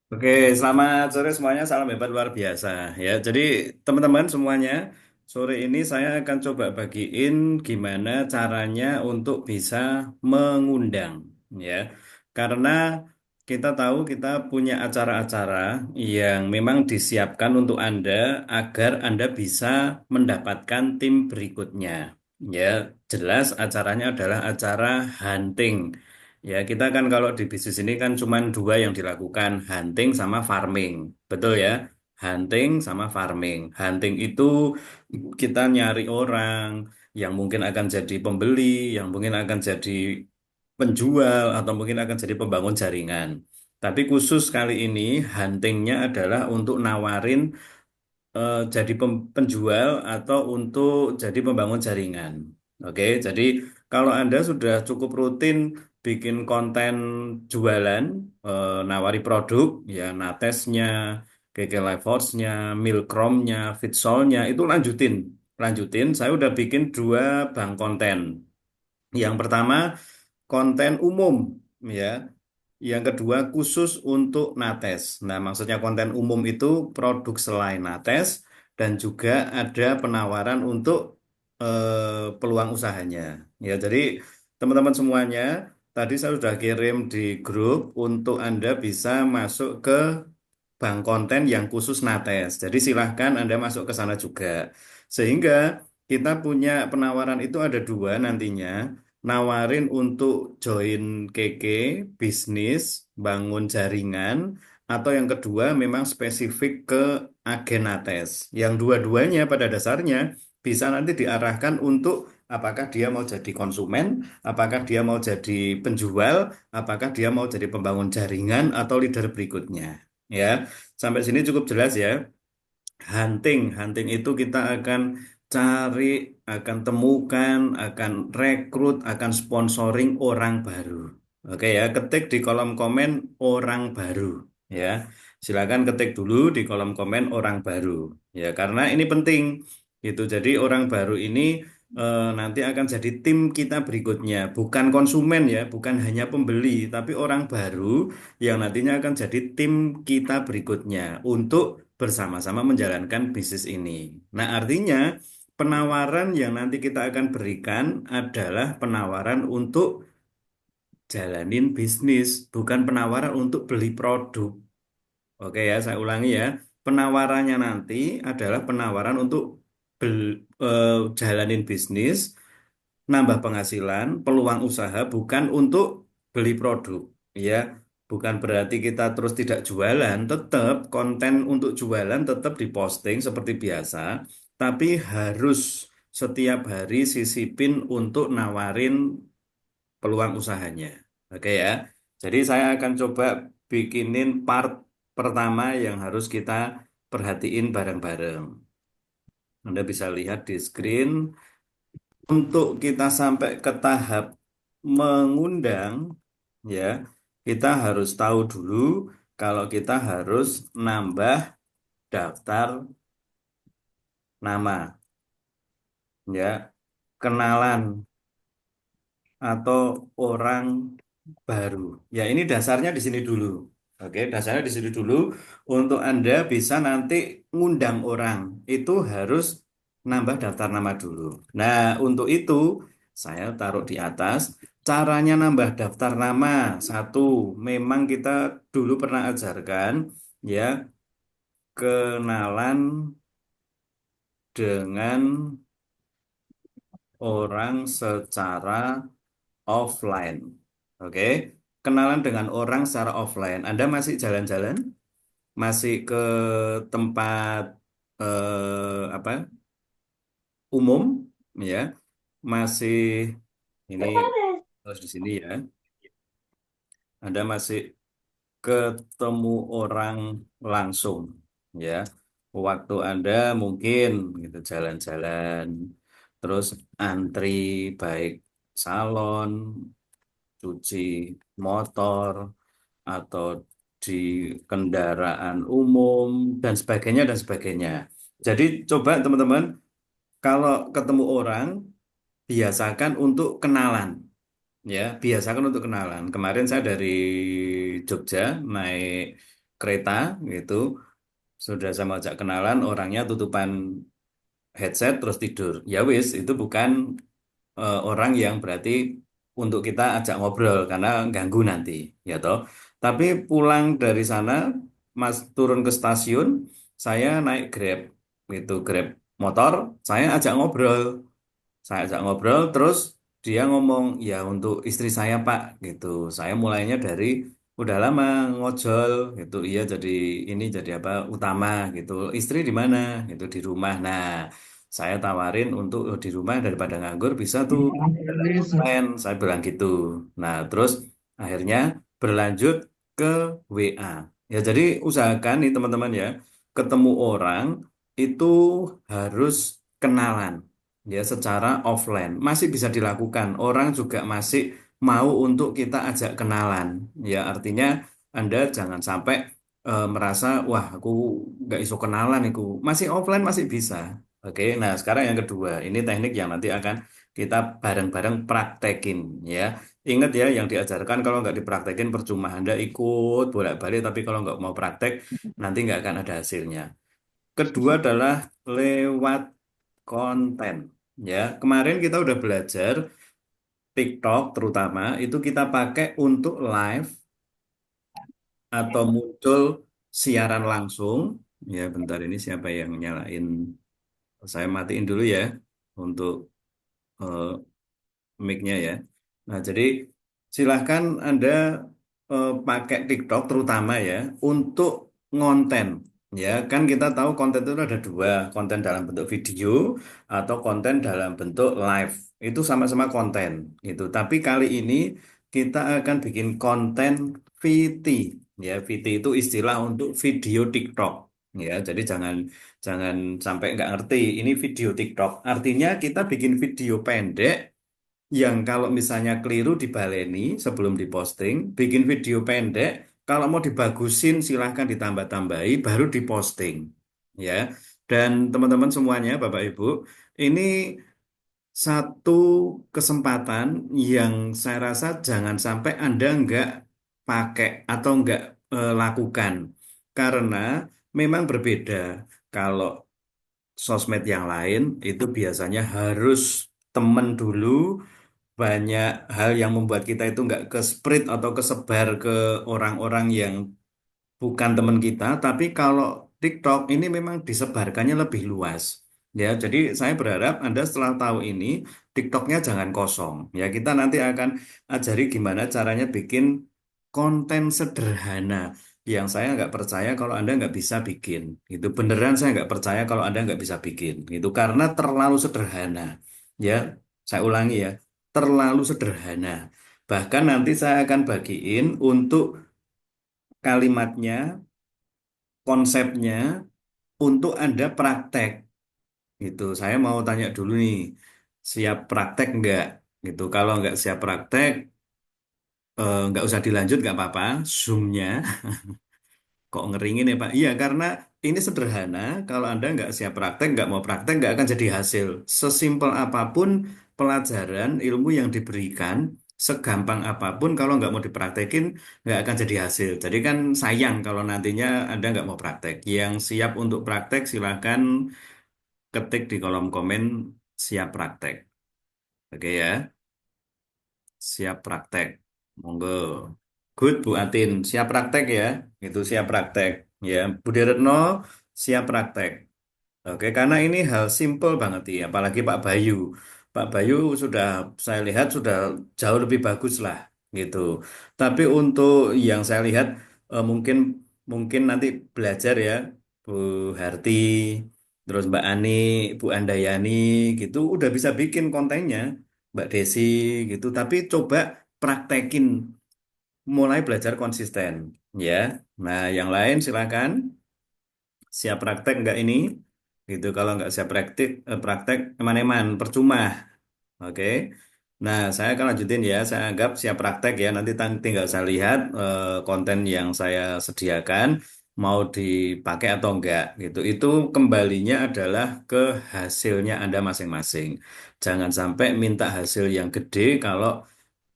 Oke, selamat sore semuanya. Salam hebat luar biasa ya. Jadi teman-teman semuanya, sore ini saya akan coba bagiin gimana caranya untuk bisa mengundang ya. Karena kita tahu kita punya acara-acara yang memang disiapkan untuk Anda agar Anda bisa mendapatkan tim berikutnya. Ya, jelas acaranya adalah acara hunting. Ya, kita kan kalau di bisnis ini kan cuma dua yang dilakukan, hunting sama farming. Betul ya? Hunting sama farming. Hunting itu kita nyari orang yang mungkin akan jadi pembeli, yang mungkin akan jadi penjual, atau mungkin akan jadi pembangun jaringan. Tapi khusus kali ini, huntingnya adalah untuk nawarin jadi penjual atau untuk jadi pembangun jaringan. Oke, jadi kalau Anda sudah cukup rutin bikin konten jualan, nawari produk, ya Natesnya, KK Live Force-nya, Milkromnya, Fitsolnya, itu lanjutin. Lanjutin, saya udah bikin dua bank konten. Yang pertama, konten umum, ya. Yang kedua khusus untuk Nates. Nah, maksudnya konten umum itu produk selain Nates dan juga ada penawaran untuk peluang usahanya. Ya, jadi teman-teman semuanya, tadi saya sudah kirim di grup untuk Anda bisa masuk ke bank konten yang khusus Nates. Jadi silahkan Anda masuk ke sana juga. Sehingga kita punya penawaran itu ada dua nantinya nawarin untuk join KK, bisnis, bangun jaringan, atau yang kedua memang spesifik ke agen ATS. Yang dua-duanya pada dasarnya bisa nanti diarahkan untuk apakah dia mau jadi konsumen, apakah dia mau jadi penjual, apakah dia mau jadi pembangun jaringan atau leader berikutnya. Ya, sampai sini cukup jelas ya. Hunting itu kita akan cari, akan temukan, akan rekrut, akan sponsoring orang baru. Oke ya, ketik di kolom komen orang baru. Ya, silakan ketik dulu di kolom komen orang baru. Ya, karena ini penting. Gitu. Jadi orang baru ini nanti akan jadi tim kita berikutnya, bukan konsumen ya, bukan hanya pembeli, tapi orang baru yang nantinya akan jadi tim kita berikutnya untuk bersama-sama menjalankan bisnis ini. Nah, artinya penawaran yang nanti kita akan berikan adalah penawaran untuk jalanin bisnis, bukan penawaran untuk beli produk. Oke ya, saya ulangi ya. Penawarannya nanti adalah penawaran untuk jalanin bisnis, nambah penghasilan, peluang usaha, bukan untuk beli produk. Ya, bukan berarti kita terus tidak jualan, tetap konten untuk jualan tetap diposting seperti biasa, tapi harus setiap hari sisipin untuk nawarin peluang usahanya. Oke ya. Jadi saya akan coba bikinin part pertama yang harus kita perhatiin bareng-bareng. Anda bisa lihat di screen. Untuk kita sampai ke tahap mengundang, ya, kita harus tahu dulu kalau kita harus nambah daftar nama, ya, kenalan atau orang baru. Ya, ini dasarnya di sini dulu. Oke, dasarnya di sini dulu. Untuk Anda bisa nanti ngundang orang, itu harus nambah daftar nama dulu. Nah, untuk itu saya taruh di atas. Caranya nambah daftar nama, satu, memang kita dulu pernah ajarkan, ya, kenalan dengan orang secara offline. Oke, kenalan dengan orang secara offline. Anda masih jalan-jalan, masih ke tempat apa umum, ya, masih ini harus di sini ya. Anda masih ketemu orang langsung, ya. Waktu Anda mungkin gitu jalan-jalan, terus antri baik salon, cuci motor, atau di kendaraan umum dan sebagainya dan sebagainya. Jadi coba teman-teman kalau ketemu orang biasakan untuk kenalan, ya, biasakan untuk kenalan. Kemarin saya dari Jogja naik kereta gitu. Sudah sama ajak kenalan, orangnya tutupan headset terus tidur. Ya wis, itu bukan orang yang berarti untuk kita ajak ngobrol karena ganggu nanti, ya toh. Tapi pulang dari sana, Mas turun ke stasiun, saya naik Grab, gitu, Grab motor, saya ajak ngobrol. Saya ajak ngobrol, terus dia ngomong, ya untuk istri saya Pak, gitu. Saya mulainya dari udah lama ngojol, gitu. Iya jadi ini jadi apa utama, gitu. Istri di mana? Gitu di rumah. Nah, saya tawarin untuk di rumah daripada nganggur bisa tuh jalan online. Saya bilang gitu. Nah, terus akhirnya berlanjut ke WA. Ya jadi usahakan nih teman-teman ya, ketemu orang itu harus kenalan ya secara offline masih bisa dilakukan. Orang juga masih mau untuk kita ajak kenalan. Ya artinya Anda jangan sampai merasa wah aku nggak iso kenalan itu. Masih offline masih bisa. Oke, nah sekarang yang kedua, ini teknik yang nanti akan kita bareng-bareng praktekin ya. Ingat ya, yang diajarkan kalau nggak dipraktekin percuma. Anda ikut bolak-balik, tapi kalau nggak mau praktek, nanti nggak akan ada hasilnya. Kedua adalah lewat konten. Ya, kemarin kita udah belajar TikTok terutama itu kita pakai untuk live atau muncul siaran langsung. Ya, bentar ini siapa yang nyalain? Saya matiin dulu ya untuk eh, mic-nya ya. Nah, jadi silahkan Anda pakai TikTok terutama ya untuk ngonten. Ya, kan kita tahu konten itu ada dua, konten dalam bentuk video atau konten dalam bentuk live. Itu sama-sama konten gitu. Tapi kali ini kita akan bikin konten VT. Ya, VT itu istilah untuk video TikTok. Ya, jadi jangan jangan sampai nggak ngerti. Ini video TikTok. Artinya kita bikin video pendek yang kalau misalnya keliru dibaleni sebelum diposting, bikin video pendek, kalau mau dibagusin silahkan ditambah-tambahi, baru diposting. Ya, dan teman-teman semuanya, Bapak Ibu, ini satu kesempatan yang saya rasa jangan sampai Anda nggak pakai atau nggak lakukan. Karena memang berbeda. Kalau sosmed yang lain itu biasanya harus temen dulu, banyak hal yang membuat kita itu nggak ke spread atau kesebar ke orang-orang yang bukan teman kita, tapi kalau TikTok ini memang disebarkannya lebih luas. Ya, jadi saya berharap Anda setelah tahu ini, TikToknya jangan kosong. Ya, kita nanti akan ajari gimana caranya bikin konten sederhana yang saya nggak percaya kalau Anda nggak bisa bikin. Itu beneran saya nggak percaya kalau Anda nggak bisa bikin. Itu karena terlalu sederhana. Ya, saya ulangi ya, terlalu sederhana. Bahkan nanti saya akan bagiin untuk kalimatnya, konsepnya untuk Anda praktek gitu. Saya mau tanya dulu nih, siap praktek nggak? Gitu. Kalau nggak siap praktek, nggak usah dilanjut nggak apa-apa. Zoom-nya kok ngeringin ya Pak? Iya, karena ini sederhana. Kalau Anda nggak siap praktek, nggak mau praktek, nggak akan jadi hasil. Sesimpel apapun pelajaran, ilmu yang diberikan, segampang apapun, kalau nggak mau dipraktekin, nggak akan jadi hasil. Jadi kan sayang kalau nantinya Anda nggak mau praktek. Yang siap untuk praktek, silakan ketik di kolom komen siap praktek. Oke ya, siap praktek. Monggo. Good Bu Atin, siap praktek ya. Itu siap praktek. Ya, Budi Retno siap praktek. Oke, karena ini hal simple banget ya, apalagi Pak Bayu. Pak Bayu sudah saya lihat sudah jauh lebih bagus lah gitu. Tapi untuk yang saya lihat mungkin mungkin nanti belajar ya Bu Harti, terus Mbak Ani, Bu Andayani gitu udah bisa bikin kontennya, Mbak Desi gitu. Tapi coba praktekin, mulai belajar konsisten ya. Nah, yang lain silakan siap praktek nggak ini? Gitu. Kalau nggak siap praktek eman-eman, percuma. Oke. Nah, saya akan lanjutin ya. Saya anggap siap praktek ya. Nanti tinggal saya lihat konten yang saya sediakan mau dipakai atau enggak gitu. Itu kembalinya adalah ke hasilnya Anda masing-masing. Jangan sampai minta hasil yang gede kalau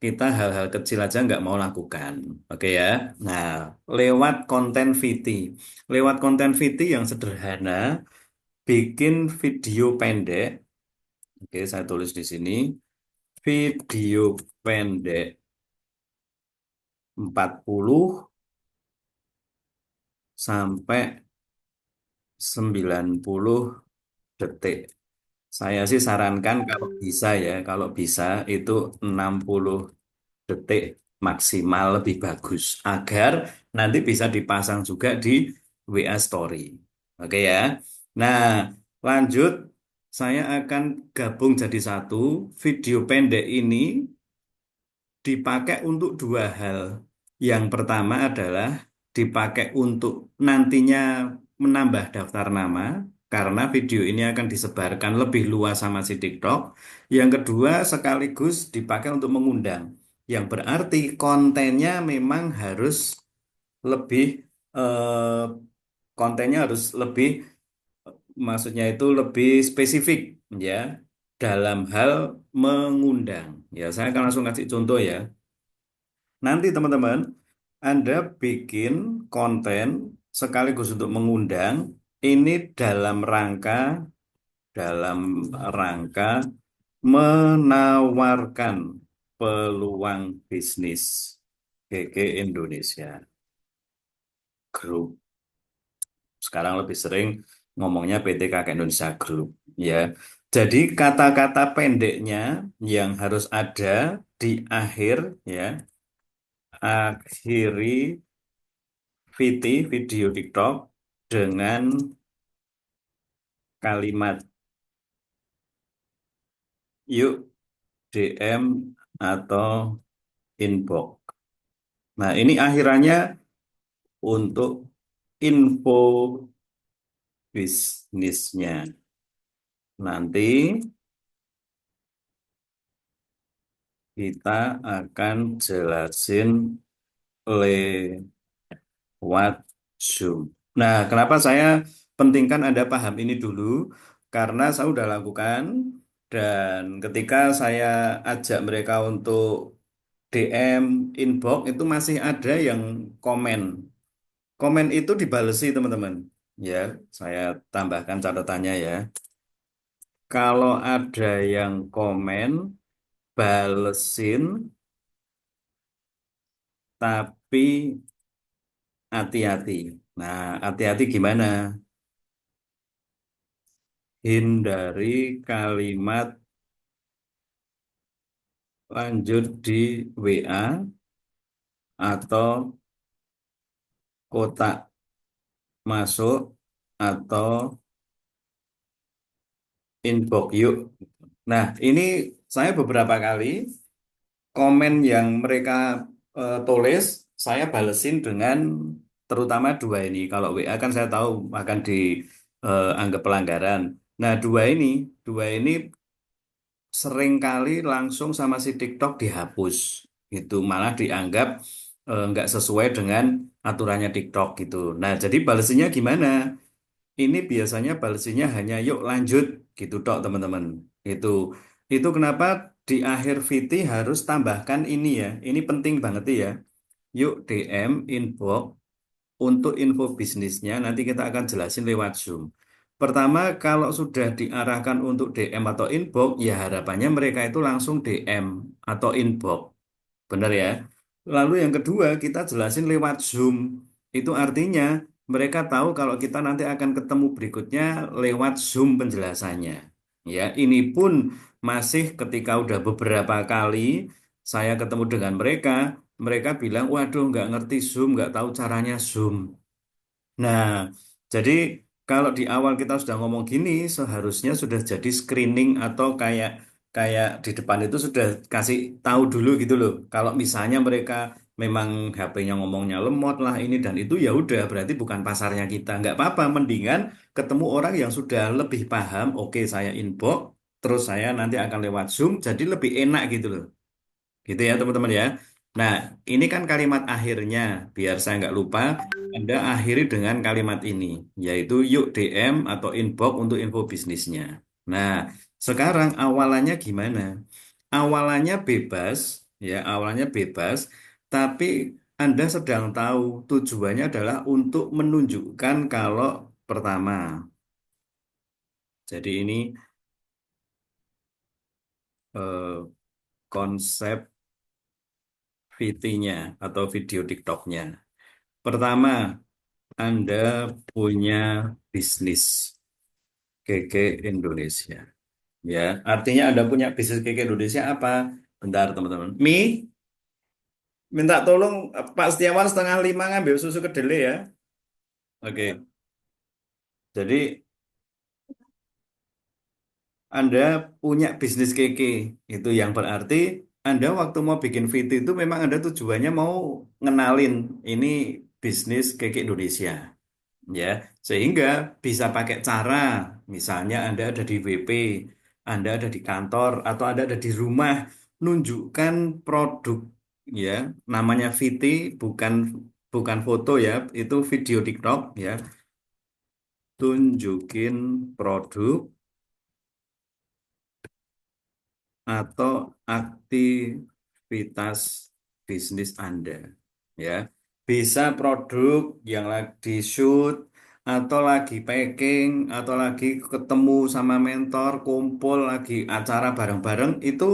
kita hal-hal kecil aja nggak mau lakukan. Oke ya. Nah, lewat konten VT. Lewat konten VT yang sederhana, bikin video pendek. Oke, saya tulis di sini. Video pendek 40 sampai 90 detik. Saya sih sarankan kalau bisa ya, kalau bisa itu 60 detik maksimal lebih bagus agar nanti bisa dipasang juga di WA Story. Oke ya. Nah, lanjut saya akan gabung jadi satu. Video pendek ini dipakai untuk dua hal. Yang pertama adalah dipakai untuk nantinya menambah daftar nama karena video ini akan disebarkan lebih luas sama si TikTok. Yang kedua sekaligus dipakai untuk mengundang. Yang berarti kontennya memang harus lebih eh, kontennya harus lebih maksudnya itu lebih spesifik ya dalam hal mengundang. Ya, saya akan langsung kasih contoh ya. Nanti teman-teman, Anda bikin konten sekaligus untuk mengundang ini dalam rangka menawarkan peluang bisnis GG Indonesia Group. Sekarang lebih sering ngomongnya PT Kakek Indonesia Group ya. Jadi kata-kata pendeknya yang harus ada di akhir ya, akhiri video TikTok dengan kalimat yuk DM atau inbox. Nah, ini akhirannya untuk info bisnisnya. Nanti kita akan jelasin lewat Zoom. Nah, kenapa saya pentingkan Anda paham ini dulu? Karena saya sudah lakukan dan ketika saya ajak mereka untuk DM, inbox itu masih ada yang komen. Komen itu dibalesi teman-teman. Ya, saya tambahkan catatannya ya. Kalau ada yang komen, balesin, tapi hati-hati. Nah, hati-hati gimana? Hindari kalimat lanjut di WA atau kotak masuk atau inbox yuk. Nah, ini saya beberapa kali komen yang mereka tulis, saya balesin dengan terutama dua ini. Kalau WA kan saya tahu akan dianggap pelanggaran. Nah, dua ini seringkali langsung sama si TikTok dihapus. Itu malah dianggap nggak sesuai dengan aturannya TikTok gitu. Nah, jadi balesinnya gimana? Ini biasanya balesinya hanya yuk lanjut gitu tok teman-teman. Itu itu kenapa di akhir VT harus tambahkan ini ya. Ini penting banget ya. Yuk DM inbox untuk info bisnisnya nanti kita akan jelasin lewat Zoom. Pertama, kalau sudah diarahkan untuk DM atau inbox, ya harapannya mereka itu langsung DM atau inbox. Benar ya. Lalu yang kedua, kita jelasin lewat Zoom. Itu artinya mereka tahu kalau kita nanti akan ketemu berikutnya lewat Zoom penjelasannya. Ya, ini pun masih ketika udah beberapa kali saya ketemu dengan mereka, mereka bilang, waduh nggak ngerti Zoom, nggak tahu caranya Zoom. Nah, jadi kalau di awal kita sudah ngomong gini, seharusnya sudah jadi screening atau kayak kayak di depan itu sudah kasih tahu dulu gitu loh. Kalau misalnya mereka memang HP-nya ngomongnya lemot lah ini dan itu ya udah berarti bukan pasarnya kita. Nggak apa-apa, mendingan ketemu orang yang sudah lebih paham. Oke, saya inbox, terus saya nanti akan lewat Zoom, jadi lebih enak gitu loh. Gitu ya teman-teman ya. Nah, ini kan kalimat akhirnya. Biar saya nggak lupa, Anda akhiri dengan kalimat ini, yaitu yuk DM atau inbox untuk info bisnisnya. Nah, sekarang awalannya gimana? Awalannya bebas, ya awalnya bebas, tapi Anda sedang tahu tujuannya adalah untuk menunjukkan kalau pertama, jadi ini eh, konsep VT-nya atau video TikTok-nya. Pertama, Anda punya bisnis KK Indonesia. Ya, artinya Anda punya bisnis KK Indonesia apa? Bentar, teman-teman. Minta tolong Pak Setiawan 4:30 ngambil susu kedelai ya. Oke, jadi Anda punya bisnis KK. Itu yang berarti Anda waktu mau bikin VT itu memang Anda tujuannya mau ngenalin ini bisnis KK Indonesia. Ya, sehingga bisa pakai cara, misalnya Anda ada di WP, Anda ada di kantor, atau Anda ada di rumah, nunjukkan produk, ya, namanya VT, bukan bukan foto ya, itu video TikTok, ya, tunjukin produk atau aktivitas bisnis Anda. Ya, bisa produk yang lagi shoot atau lagi packing atau lagi ketemu sama mentor, kumpul lagi acara bareng-bareng itu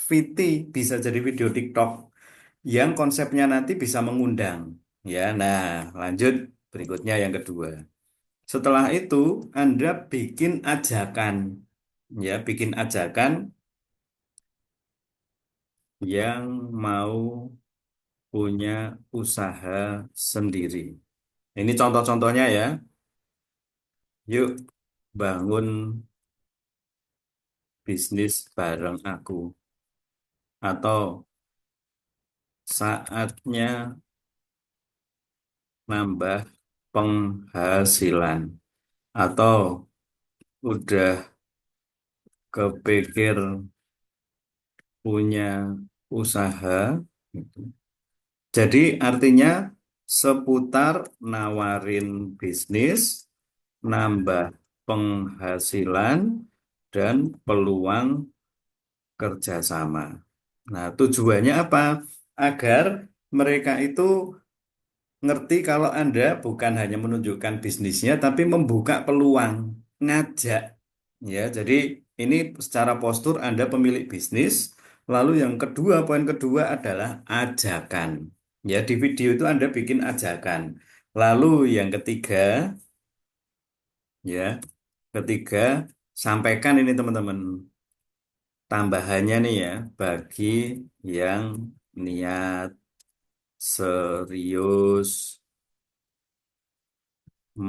VT bisa jadi video TikTok yang konsepnya nanti bisa mengundang. Ya, nah lanjut berikutnya yang kedua. Setelah itu Anda bikin ajakan. Ya, bikin ajakan yang mau punya usaha sendiri. Ini contoh-contohnya ya. Yuk bangun bisnis bareng aku. Atau saatnya nambah penghasilan. Atau udah kepikir punya usaha. Gitu. Jadi artinya seputar nawarin bisnis, nambah penghasilan, dan peluang kerjasama. Nah, tujuannya apa? Agar mereka itu ngerti kalau Anda bukan hanya menunjukkan bisnisnya, tapi membuka peluang, ngajak. Ya, jadi ini secara postur Anda pemilik bisnis. Lalu yang kedua, poin kedua adalah ajakan. Ya, di video itu Anda bikin ajakan. Lalu yang ketiga, ya, ketiga, sampaikan ini teman-teman. Tambahannya nih ya, bagi yang niat serius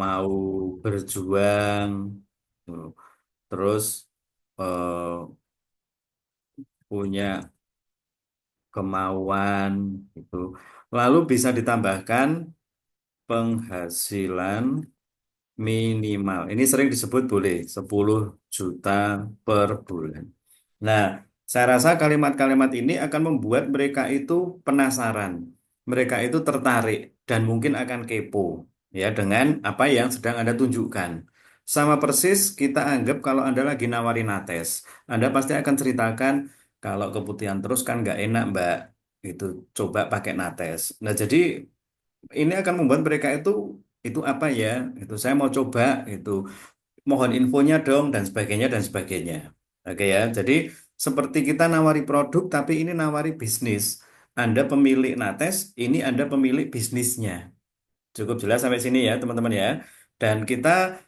mau berjuang, tuh, terus eh, punya kemauan gitu. Lalu bisa ditambahkan penghasilan minimal. Ini sering disebut boleh 10 juta per bulan. Nah, saya rasa kalimat-kalimat ini akan membuat mereka itu penasaran. Mereka itu tertarik dan mungkin akan kepo ya dengan apa yang sedang Anda tunjukkan. Sama persis kita anggap kalau Anda lagi nawarin nates. Anda pasti akan ceritakan kalau keputihan terus kan nggak enak, Mbak. Itu coba pakai nates. Nah, jadi ini akan membuat mereka itu apa ya? Itu saya mau coba itu mohon infonya dong dan sebagainya dan sebagainya. Oke ya. Jadi seperti kita nawari produk tapi ini nawari bisnis. Anda pemilik Nates, ini Anda pemilik bisnisnya. Cukup jelas sampai sini ya, teman-teman ya. Dan kita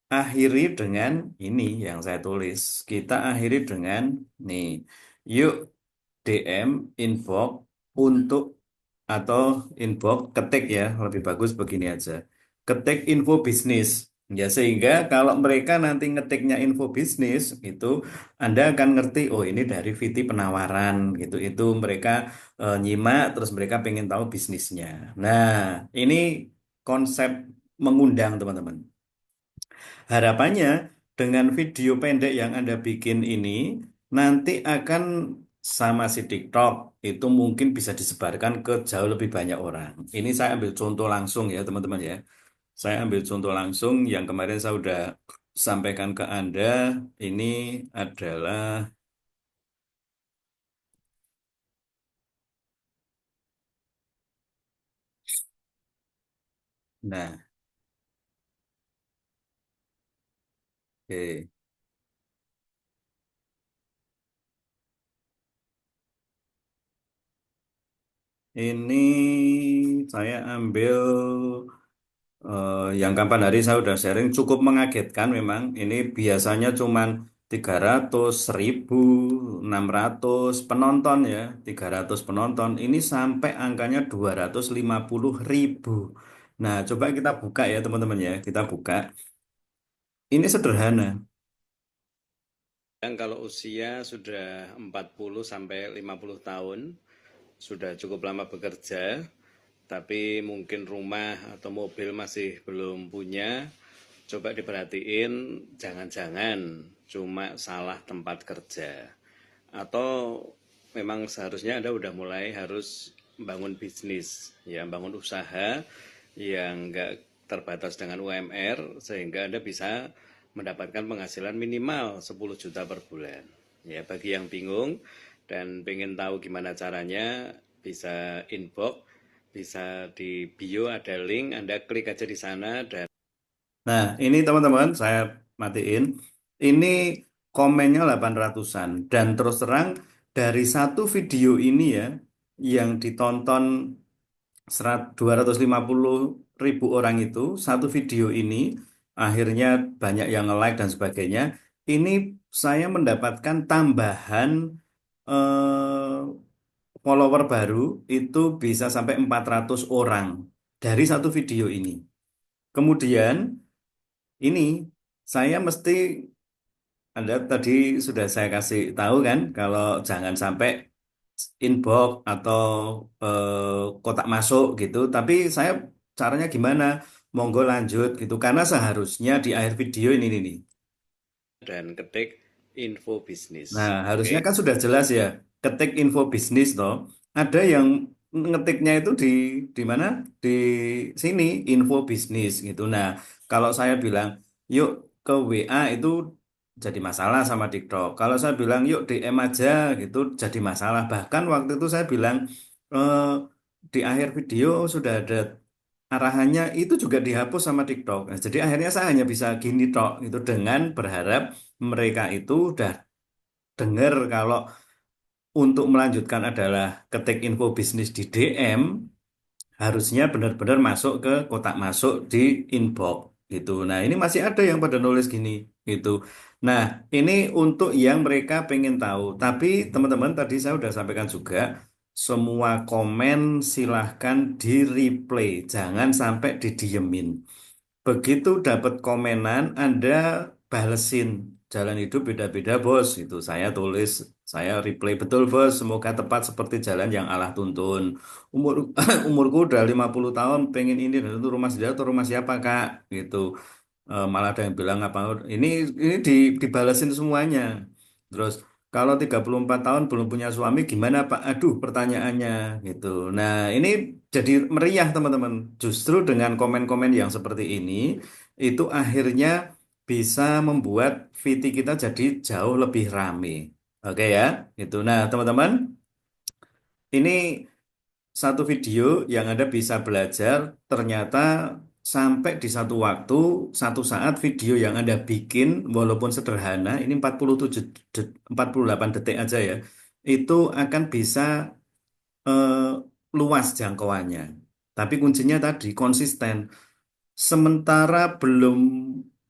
akhiri dengan ini yang saya tulis. Kita akhiri dengan nih. Yuk DM inbox untuk atau inbox ketik ya lebih bagus begini aja ketik info bisnis ya sehingga kalau mereka nanti ngetiknya info bisnis itu Anda akan ngerti oh ini dari VT penawaran gitu itu mereka nyimak terus mereka pengen tahu bisnisnya. Nah, ini konsep mengundang teman-teman. Harapannya dengan video pendek yang Anda bikin ini nanti akan sama si TikTok itu mungkin bisa disebarkan ke jauh lebih banyak orang. Ini saya ambil contoh langsung ya teman-teman ya. Saya ambil contoh langsung yang kemarin saya udah sampaikan ke Anda. Ini adalah Nah, oke. Ini saya ambil yang kapan hari saya udah sharing cukup mengagetkan memang. Ini biasanya cuman 300.000, 600 penonton ya, 300 penonton. Ini sampai angkanya 250.000. Nah, coba kita buka ya teman-teman ya, kita buka. Ini sederhana. Yang kalau usia sudah 40 sampai 50 tahun, sudah cukup lama bekerja, tapi mungkin rumah atau mobil masih belum punya, coba diperhatiin jangan-jangan cuma salah tempat kerja. Atau memang seharusnya Anda udah mulai harus bangun bisnis, ya, bangun usaha yang enggak terbatas dengan UMR sehingga Anda bisa mendapatkan penghasilan minimal 10 juta per bulan. Ya, bagi yang bingung dan pengen tahu gimana caranya, bisa inbox, bisa di bio ada link, Anda klik aja di sana dan Nah, ini teman-teman, saya matiin. Ini komennya 800-an. Dan terus terang, dari satu video ini ya, yang ditonton 250.000 orang itu, satu video ini, akhirnya banyak yang nge-like dan sebagainya. Ini saya mendapatkan tambahan follower baru, itu bisa sampai 400 orang dari satu video ini. Kemudian, ini saya mesti, Anda tadi sudah saya kasih tahu kan, kalau jangan sampai inbox atau kotak masuk gitu. Tapi saya caranya gimana? Monggo lanjut gitu. Karena seharusnya di akhir video ini nih. ketik info bisnis. Nah, Oke. harusnya kan sudah jelas ya, ketik info bisnis toh. Ada yang ngetiknya itu di mana? Di sini info bisnis gitu. Nah, kalau saya bilang yuk ke WA itu jadi masalah sama TikTok. Kalau saya bilang yuk DM aja gitu jadi masalah. Bahkan waktu itu saya bilang eh, di akhir video sudah ada arahannya itu juga dihapus sama TikTok. Nah, jadi akhirnya saya hanya bisa gini tok itu dengan berharap mereka itu udah dengar kalau untuk melanjutkan adalah ketik info bisnis di DM harusnya benar-benar masuk ke kotak masuk di inbox gitu. Nah, ini masih ada yang pada nulis gini gitu. Nah, ini untuk yang mereka pengen tahu. Tapi teman-teman tadi saya udah sampaikan juga semua komen silahkan di replay, jangan sampai didiemin. Begitu dapat komenan, Anda balesin. Jalan hidup beda-beda, bos. Itu saya tulis, saya reply betul, bos. Semoga tepat seperti jalan yang Allah tuntun. Umur umurku udah 50 tahun, pengen ini dan itu rumah sendiri atau rumah siapa, Kak? Gitu. Malah ada yang bilang apa ini dibalesin semuanya. Terus kalau 34 tahun belum punya suami gimana Pak? Aduh pertanyaannya gitu. Nah, ini jadi meriah teman-teman. Justru dengan komen-komen yang seperti ini itu akhirnya bisa membuat VT kita jadi jauh lebih rame. Oke ya, itu. Nah, teman-teman, ini satu video yang Anda bisa belajar ternyata sampai di satu waktu, satu saat video yang Anda bikin walaupun sederhana, ini 47 48 detik aja ya, itu akan bisa eh, luas jangkauannya. Tapi kuncinya tadi konsisten. Sementara belum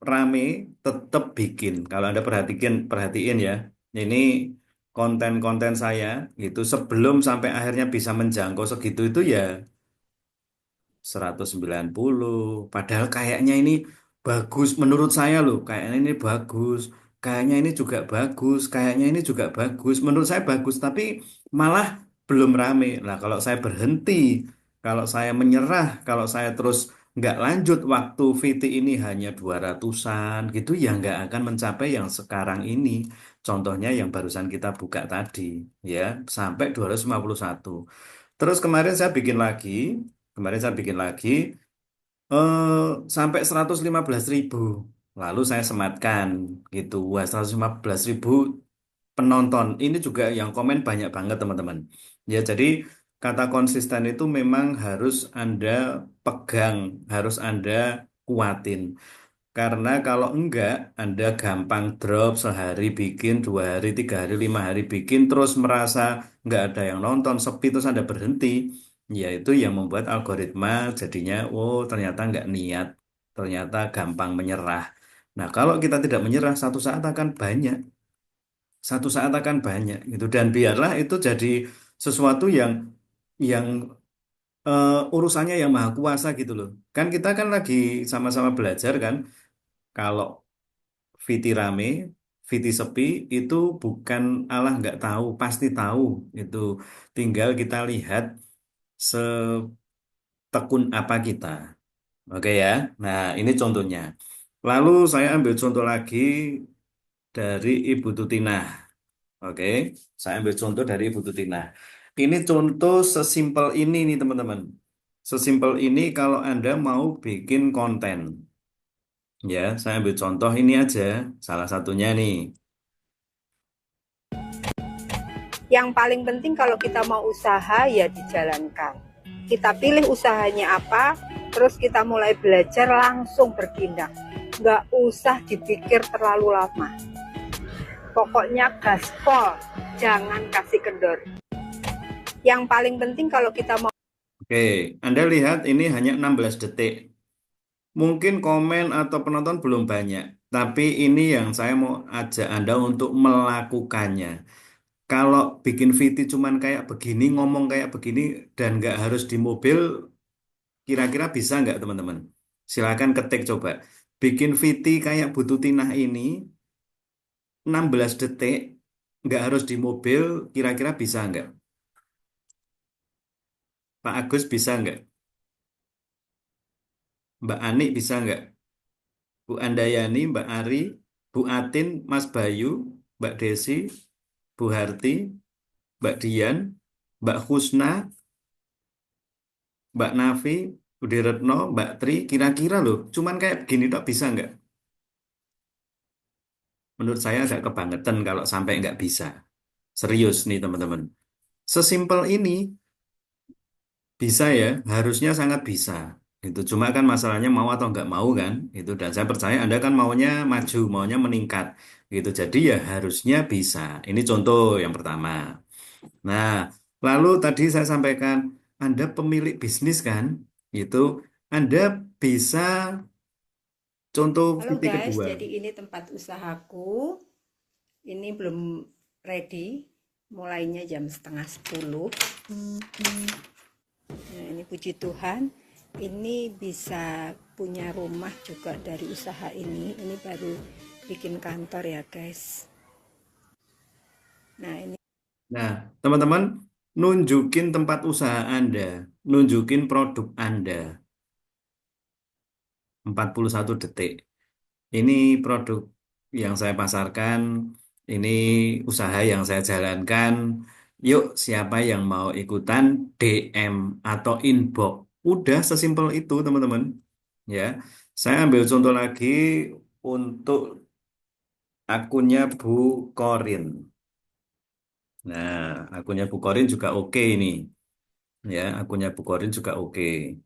rame, tetap bikin. Kalau Anda perhatiin ya, ini konten-konten saya gitu sebelum sampai akhirnya bisa menjangkau segitu itu ya 190. Padahal kayaknya ini bagus menurut saya loh. Kayaknya ini bagus. Kayaknya ini juga bagus. Kayaknya ini juga bagus. Menurut saya bagus, tapi malah belum rame. Nah, kalau saya berhenti, kalau saya menyerah, kalau saya terus nggak lanjut waktu VT ini hanya 200-an gitu ya nggak akan mencapai yang sekarang ini. Contohnya yang barusan kita buka tadi ya sampai 251. Terus kemarin saya bikin lagi sampai 115.000. Lalu saya sematkan gitu. Wah, 115.000 penonton. Ini juga yang komen banyak banget teman-teman. Ya, jadi kata konsisten itu memang harus Anda pegang, harus Anda kuatin. Karena kalau enggak, Anda gampang drop sehari bikin, 2 hari, 3 hari, 5 hari bikin, terus merasa nggak ada yang nonton, sepi, terus Anda berhenti. Ya itu yang membuat algoritma jadinya, oh ternyata nggak niat, ternyata gampang menyerah. Nah kalau kita tidak menyerah, satu saat akan banyak, satu saat akan banyak gitu. Dan biarlah itu jadi sesuatu yang urusannya yang maha kuasa gitu loh. Kan kita kan lagi sama-sama belajar kan, kalau Viti rame, Viti sepi itu bukan Allah nggak tahu, pasti tahu itu. Tinggal kita lihat setekun apa kita. Oke ya. Nah, ini contohnya. Lalu saya ambil contoh lagi dari Ibu Tutinah. Oke, saya ambil contoh dari Ibu Tutinah. Ini contoh sesimpel ini nih teman-teman. Sesimpel ini kalau Anda mau bikin konten. Ya, saya ambil contoh ini aja. Salah satunya nih. Yang paling penting kalau kita mau usaha ya dijalankan. Kita pilih usahanya apa, terus kita mulai belajar langsung bertindak. Nggak usah dipikir terlalu lama. Pokoknya gaspol, jangan kasih kendor. Yang paling penting kalau kita mau Oke, Anda lihat ini hanya 16 detik. Mungkin komen atau penonton belum banyak, tapi ini yang saya mau ajak Anda untuk melakukannya. Kalau bikin VT cuman kayak begini, ngomong kayak begini, dan nggak harus di mobil, kira-kira bisa nggak teman-teman? Silakan ketik coba. Bikin VT kayak Bu Tutinah ini, 16 detik, nggak harus di mobil, kira-kira bisa nggak? Pak Agus bisa nggak? Mbak Ani bisa nggak? Bu Andayani, Mbak Ari, Bu Atin, Mas Bayu, Mbak Desi, Bu Harti, Mbak Dian, Mbak Husna, Mbak Nafi, Budi Retno, Mbak Tri, kira-kira loh, cuman kayak begini tak bisa nggak? Menurut saya agak kebangetan kalau sampai nggak bisa. Serius nih teman-teman. Sesimpel ini bisa ya, harusnya sangat bisa. Itu cuma kan masalahnya mau atau nggak mau kan, itu dan saya percaya Anda kan maunya maju, maunya meningkat, gitu. Jadi ya harusnya bisa. Ini contoh yang pertama. Nah, lalu tadi saya sampaikan Anda pemilik bisnis kan, itu Anda bisa contoh Halo titik guys, kedua. jadi ini tempat usahaku. Ini belum ready. Mulainya jam setengah 10. Nah, ini puji Tuhan. Ini bisa punya rumah juga dari usaha ini. Ini baru bikin kantor ya guys. Nah, ini Nah, teman-teman, nunjukin tempat usaha Anda, nunjukin produk Anda. 41 detik. Ini produk yang saya pasarkan, ini usaha yang saya jalankan. Yuk, siapa yang mau ikutan DM atau inbox? Udah sesimpel itu, teman-teman. Ya, saya ambil contoh lagi untuk akunnya Bu Korin. Nah, akunnya Bu Korin juga oke ini. Ya, akunnya Bu Korin juga oke.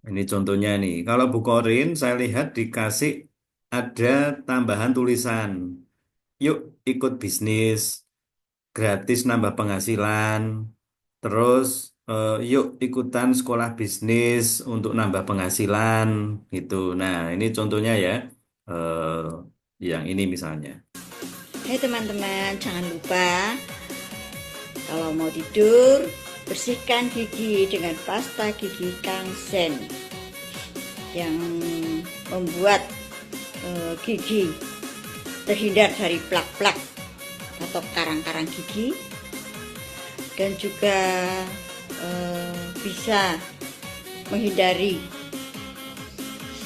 Ini contohnya nih. Kalau Bu Korin, saya lihat dikasih ada tambahan tulisan. Yuk ikut bisnis, gratis nambah penghasilan. Terus yuk ikutan sekolah bisnis untuk nambah penghasilan gitu. Nah, ini contohnya ya. Yang ini misalnya. Hai teman-teman, jangan lupa kalau mau tidur, bersihkan gigi dengan pasta gigi Kangsen yang membuat gigi terhindar dari plak-plak atau karang-karang gigi, dan juga bisa menghindari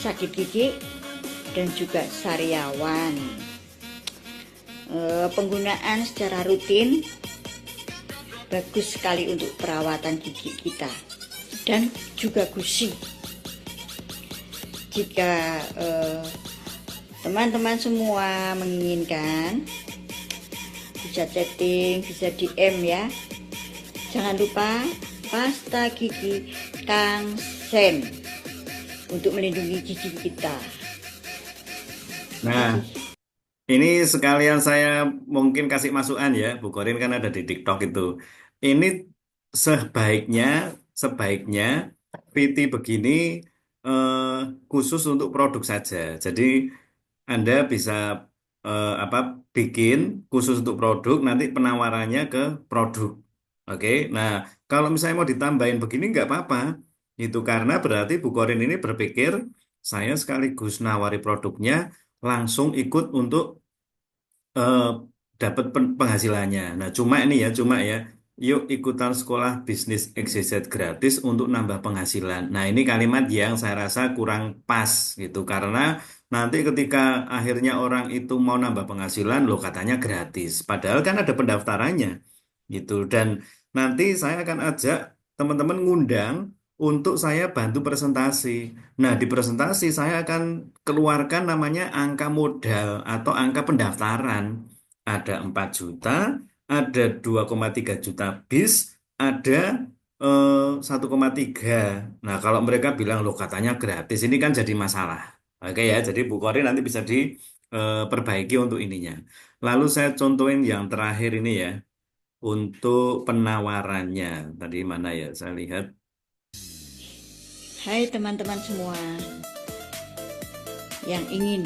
sakit gigi dan juga sariawan. Penggunaan secara rutin bagus sekali untuk perawatan gigi kita dan juga gusi. Jika teman-teman semua menginginkan bisa chatting, bisa DM ya. Jangan lupa pasta gigi Kang Sen untuk melindungi gigi kita. Nah, ini sekalian saya mungkin kasih masukan ya, Bu Korin kan ada di TikTok itu. Ini sebaiknya, sebaiknya PT begini eh, khusus untuk produk saja. Jadi Anda bisa apa bikin khusus untuk produk, nanti penawarannya ke produk. Oke, nah kalau misalnya mau ditambahin begini nggak apa-apa. Itu karena berarti Bu Korin ini berpikir saya sekaligus nawari produknya langsung ikut untuk eh, dapat penghasilannya. Nah, cuma ya, yuk ikutan sekolah bisnis XYZ gratis untuk nambah penghasilan. Nah, ini kalimat yang saya rasa kurang pas gitu karena nanti ketika akhirnya orang itu mau nambah penghasilan, loh katanya gratis. Padahal kan ada pendaftarannya gitu. Dan nanti saya akan ajak teman-teman ngundang untuk saya bantu presentasi. Nah, di presentasi saya akan keluarkan namanya angka modal atau angka pendaftaran. Ada 4 juta, ada 2,3 juta bis, ada 1,3. Nah, kalau mereka bilang, loh katanya gratis, ini kan jadi masalah. Oke ya, jadi Bu Kori nanti bisa diperbaiki untuk ininya. Lalu saya contohin yang terakhir ini ya, untuk penawarannya. Tadi mana ya, saya lihat. Hai teman-teman semua yang ingin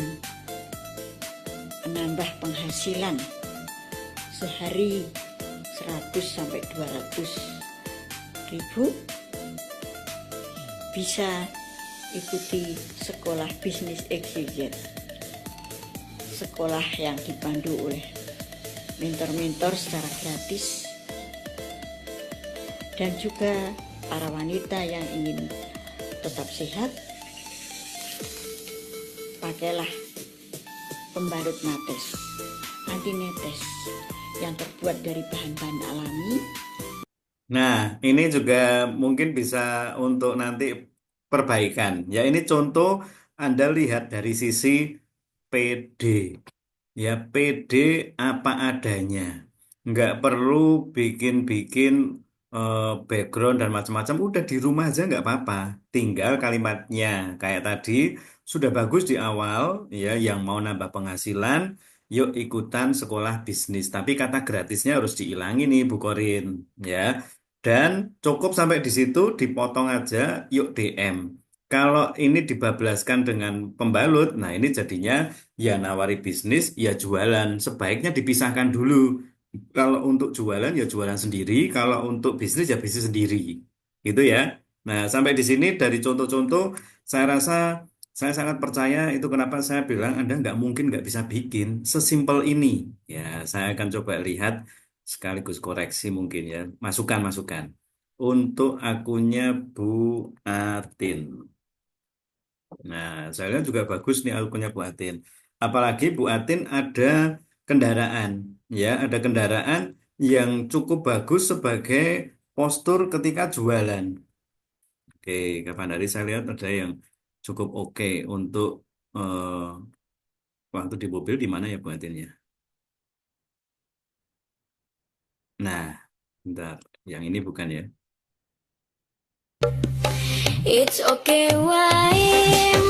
menambah penghasilan sehari 100 sampai 200 ribu, bisa ikuti sekolah bisnis XYZ, sekolah yang dipandu oleh mentor-mentor secara gratis, dan juga para wanita yang ingin tetap sehat, pakailah pembalut nates, anti netes yang terbuat dari bahan-bahan alami. Nah, ini juga mungkin bisa untuk nanti perbaikan. Ya, ini contoh Anda lihat dari sisi PD. Ya, PD apa adanya. Nggak perlu bikin-bikin background dan macam-macam. Udah di rumah aja nggak apa-apa. Tinggal kalimatnya. Kayak tadi, sudah bagus di awal. Ya, yang mau nambah penghasilan, yuk ikutan sekolah bisnis. Tapi kata gratisnya harus dihilangi nih, Bu Korin. Ya, dan cukup sampai di situ, dipotong aja, yuk DM. Kalau ini dibablaskan dengan pembalut, nah ini jadinya ya nawari bisnis, ya jualan. Sebaiknya dipisahkan dulu. Kalau untuk jualan ya jualan sendiri, kalau untuk bisnis ya bisnis sendiri. Gitu ya. Nah, sampai di sini dari contoh-contoh, saya rasa saya sangat percaya itu kenapa saya bilang Anda nggak mungkin nggak bisa bikin sesimpel ini. Ya, saya akan coba lihat sekaligus koreksi mungkin ya. Masukan-masukan. Untuk akunnya Bu Atin. Nah, saya lihat juga bagus nih akunnya Bu Atin. Apalagi Bu Atin ada kendaraan, ya, ada kendaraan yang cukup bagus sebagai postur ketika jualan. Oke, kapan hari saya lihat ada yang cukup oke untuk waktu di mobil di mana ya Bu Atinnya. Nah, bentar, yang ini bukan ya. It's okay, why,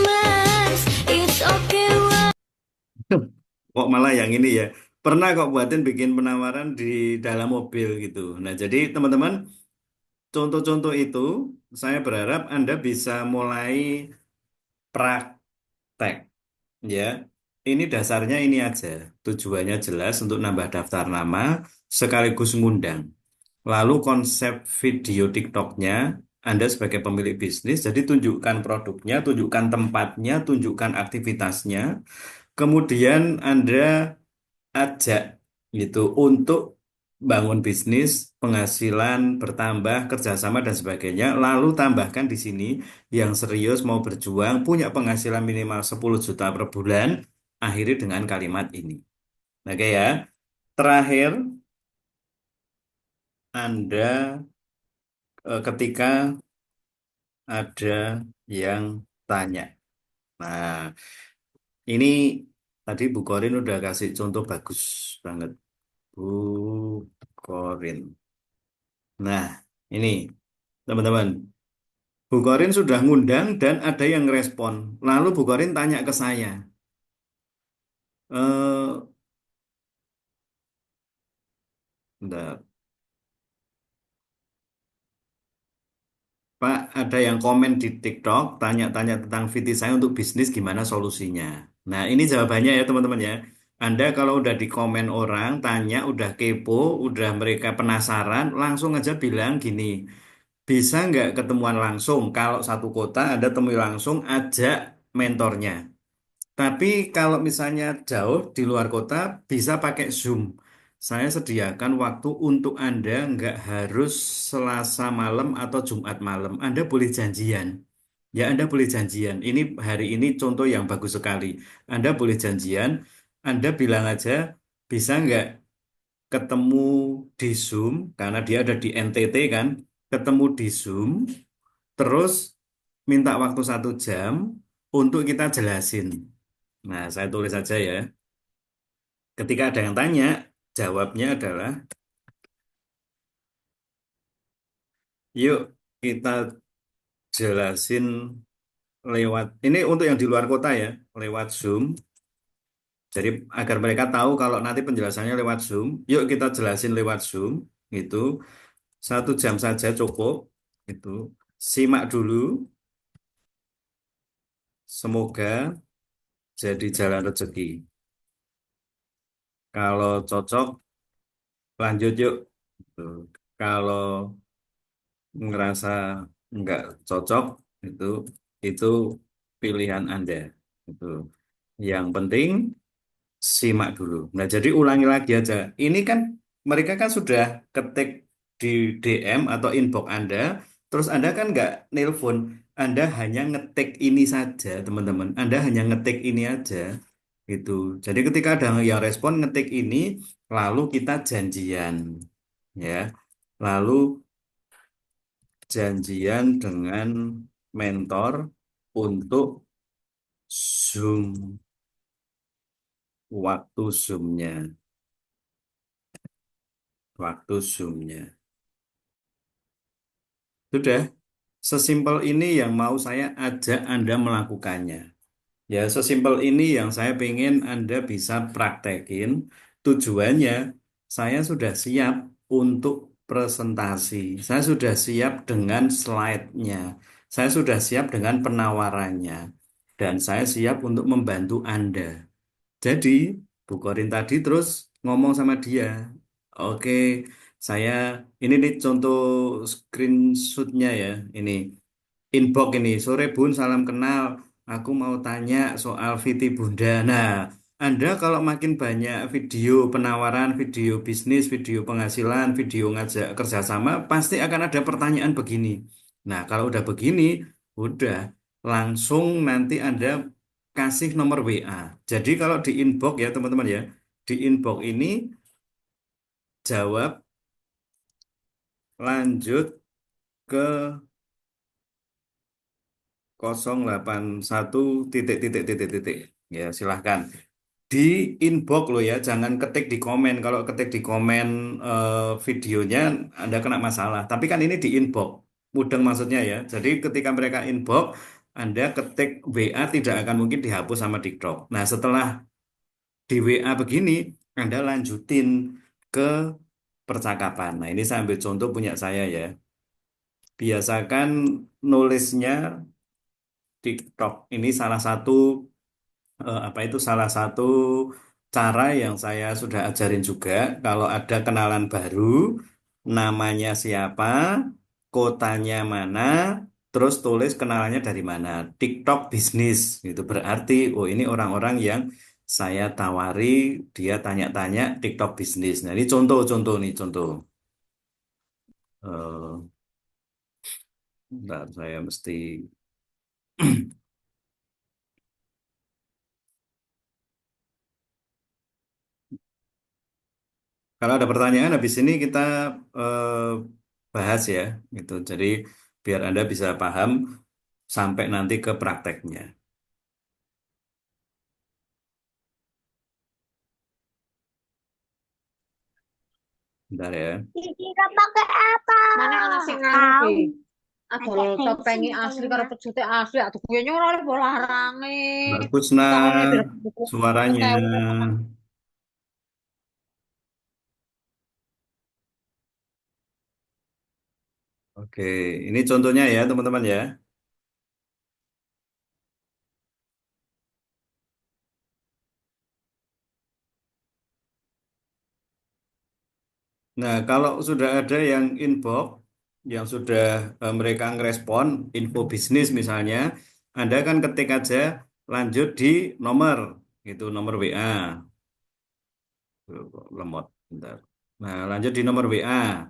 mas? It's okay, why? Kok malah yang ini ya. Pernah kok Bu Atin bikin penawaran di dalam mobil gitu. Nah, jadi teman-teman contoh-contoh itu, saya berharap Anda bisa mulai praktek, ya. Ini dasarnya ini aja. Tujuannya jelas untuk nambah daftar nama, sekaligus ngundang. Lalu konsep video TikToknya, Anda sebagai pemilik bisnis, jadi tunjukkan produknya, tunjukkan tempatnya, tunjukkan aktivitasnya. Kemudian Anda ajak gitu untuk bangun bisnis, penghasilan bertambah, kerjasama dan sebagainya. Lalu tambahkan di sini yang serius mau berjuang, punya penghasilan minimal 10 juta per bulan, akhiri dengan kalimat ini. Oke ya. Terakhir, Anda ketika ada yang tanya. Nah, ini tadi Bu Korin udah kasih contoh bagus banget. Bu Nah, ini teman-teman. Bu Korin sudah ngundang dan ada yang respon. Lalu Bu Korin tanya ke saya, eh, bentar, Pak, ada yang komen di TikTok, tanya-tanya tentang VT saya untuk bisnis, gimana solusinya? Nah, ini jawabannya ya teman-teman ya. Anda kalau udah di komen orang, tanya, udah kepo, udah mereka penasaran, langsung aja bilang gini, bisa nggak ketemuan langsung? Kalau satu kota, Anda temui langsung, ajak mentornya. Tapi kalau misalnya jauh di luar kota, bisa pakai Zoom. Saya sediakan waktu untuk Anda, nggak harus Selasa malam atau Jumat malam. Anda boleh janjian. Ya, Anda boleh janjian. Ini hari ini contoh yang bagus sekali. Anda boleh janjian. Anda bilang aja, bisa nggak ketemu di Zoom, karena dia ada di NTT kan, ketemu di Zoom, terus minta waktu 1 jam untuk kita jelasin. Nah, saya tulis saja ya. Ketika ada yang tanya, jawabnya adalah, yuk kita jelasin lewat, ini untuk yang di luar kota ya, lewat Zoom. Jadi agar mereka tahu kalau nanti penjelasannya lewat Zoom, yuk kita jelasin lewat Zoom, itu 1 jam saja cukup, itu. Simak dulu, semoga jadi jalan rezeki. Kalau cocok, lanjut yuk. Gitu. Kalau ngerasa nggak cocok itu itu pilihan Anda itu yang penting simak dulu. Nah, jadi ulangi lagi aja, ini kan mereka kan sudah ketik di DM atau inbox Anda, terus Anda kan nggak nelpon, Anda hanya ngetik ini saja teman-teman, Anda hanya ngetik ini aja gitu. Jadi ketika ada yang respon ngetik ini, lalu kita janjian ya, lalu janjian dengan mentor untuk Zoom, waktu Zoom-nya, waktu Zoom-nya. Sudah, sesimpel ini yang mau saya ajak Anda melakukannya. Ya, sesimpel ini yang saya pengen Anda bisa praktekin. Tujuannya, saya sudah siap untuk presentasi. Saya sudah siap dengan slide-nya. Saya sudah siap dengan penawarannya. Dan saya siap untuk membantu Anda. Jadi, Bu Korin tadi terus ngomong sama dia. Oke, saya, ini nih contoh screenshotnya ya. Ini. Inbox ini, sore Bun, salam kenal. Aku mau tanya soal VT Bunda. Nah, Anda kalau makin banyak video penawaran, video bisnis, video penghasilan, video ngajak kerjasama, pasti akan ada pertanyaan begini. Nah, kalau udah begini, udah langsung nanti Anda kasih nomor WA. Jadi kalau di inbox ya teman-teman ya, di inbox ini jawab lanjut ke 081 titik titik titik titik. Ya, silahkan. Di inbox loh ya, jangan ketik di komen. Kalau ketik di komen videonya, Anda kena masalah. Tapi kan ini di inbox, mudeng maksudnya ya. Jadi ketika mereka inbox, Anda ketik WA tidak akan mungkin dihapus sama TikTok. Nah, setelah di WA begini, Anda lanjutin ke percakapan. Nah, ini saya ambil contoh punya saya ya. Biasakan nulisnya TikTok. Ini salah satu apa itu salah satu cara yang saya sudah ajarin juga. Kalau ada kenalan baru, namanya siapa, kotanya mana, terus tulis kenalannya dari mana. TikTok bisnis itu berarti, oh ini orang-orang yang saya tawari, dia tanya-tanya TikTok bisnis. Nah, ini contoh-contoh nih, contoh. Eh, Bentar, saya mesti kalau ada pertanyaan habis ini kita eh, bahas ya, gitu. Jadi biar Anda bisa paham sampai nanti ke prakteknya. Bentar ya. Kira pakai apa? Mana ana sing nganu ki? Adol topengi asli karo pecute asli. Aduh kuwi ora oleh bola larange. Bagus nah Tokone suaranya. sewu. Oke, ini contohnya ya teman-teman ya. Nah, kalau sudah ada yang inbox, yang sudah mereka ngerespon info bisnis misalnya, Anda kan ketik aja lanjut di nomor, gitu, nomor WA. Lemot, bentar. Nah, lanjut di nomor WA.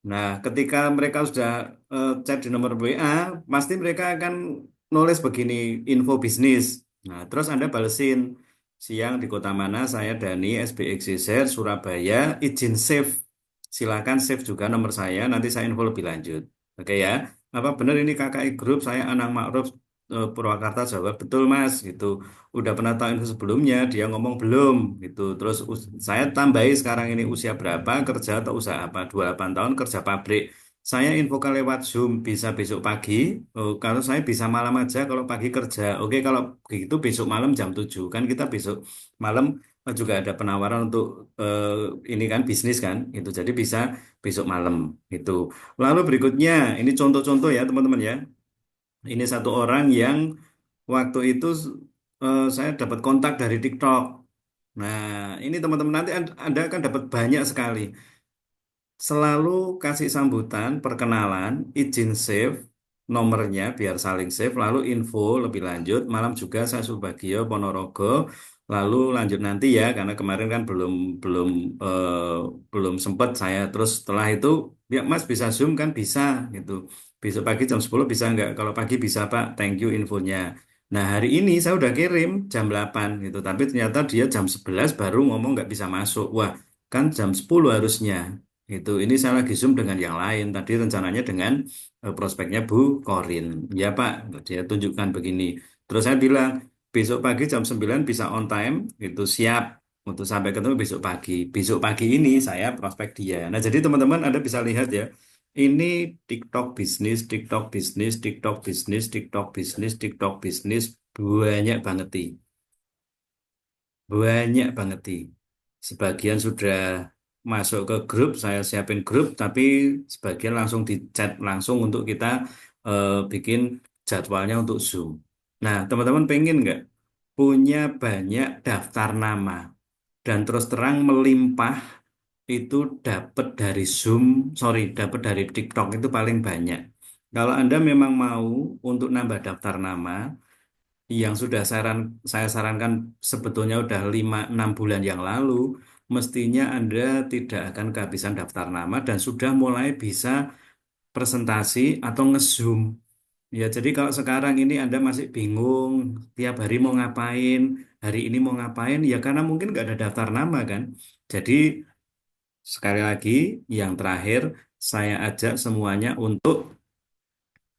Nah, ketika mereka sudah chat di nomor WA, pasti mereka akan nulis begini, info bisnis. Nah, terus Anda balesin, siang di kota mana, saya Dani, SBXYZ, Surabaya, izin save. Silakan save juga nomor saya, nanti saya info lebih lanjut. Oke ya, apa benar ini KKI Group, saya Anang Ma'ruf, Purwakarta, Jawa, betul Mas, gitu. Udah pernah tahu info sebelumnya, dia ngomong belum, gitu. Terus saya tambahi sekarang ini usia berapa, kerja atau usaha apa, 28 tahun, kerja pabrik. Saya infokan lewat Zoom, bisa besok pagi. Oh, kalau saya bisa malam aja, kalau pagi kerja. Oke, kalau begitu besok malam jam 7. Kan kita besok malam juga ada penawaran untuk ini kan bisnis kan, itu. Jadi bisa besok malam, itu. Lalu berikutnya, ini contoh-contoh ya teman-teman ya. Ini satu orang yang waktu itu saya dapat kontak dari TikTok. Nah, ini teman-teman nanti Anda akan dapat banyak sekali. Selalu kasih sambutan, perkenalan, izin save nomornya biar saling save, lalu info lebih lanjut. Malam juga saya Subagio Ponorogo, lalu lanjut nanti ya karena kemarin kan belum belum eh, belum sempat saya. Terus setelah itu ya Mas bisa Zoom kan bisa gitu. Besok pagi jam 10 bisa nggak? Kalau pagi bisa Pak, thank you infonya. Nah hari ini saya udah kirim jam 8 gitu, tapi ternyata dia jam 11 baru ngomong nggak bisa masuk. Wah, kan jam 10 harusnya. Ini saya lagi Zoom dengan yang lain. Tadi rencananya dengan prospeknya Bu Korin. Ya Pak, dia tunjukkan begini. Terus saya bilang, besok pagi jam 9 bisa on time, itu siap untuk sampai ketemu besok pagi. Besok pagi ini saya prospek dia. Nah, jadi teman-teman Anda bisa lihat ya, ini TikTok bisnis, TikTok bisnis, TikTok bisnis, TikTok bisnis, TikTok bisnis, banyak banget. Banyak banget. Sebagian sudah masuk ke grup, saya siapin grup, tapi sebagian langsung di chat langsung untuk kita bikin jadwalnya untuk Zoom. Nah, teman-teman pengen nggak punya banyak daftar nama dan terus terang melimpah itu dapat dari Zoom, sorry, dapat dari TikTok itu paling banyak. Kalau Anda memang mau untuk nambah daftar nama, yang sudah saya sarankan sebetulnya udah 5-6 bulan yang lalu, mestinya Anda tidak akan kehabisan daftar nama dan sudah mulai bisa presentasi atau nge-Zoom. Ya, jadi kalau sekarang ini Anda masih bingung, tiap hari mau ngapain, hari ini mau ngapain, ya karena mungkin nggak ada daftar nama kan. Jadi sekali lagi, yang terakhir, saya ajak semuanya untuk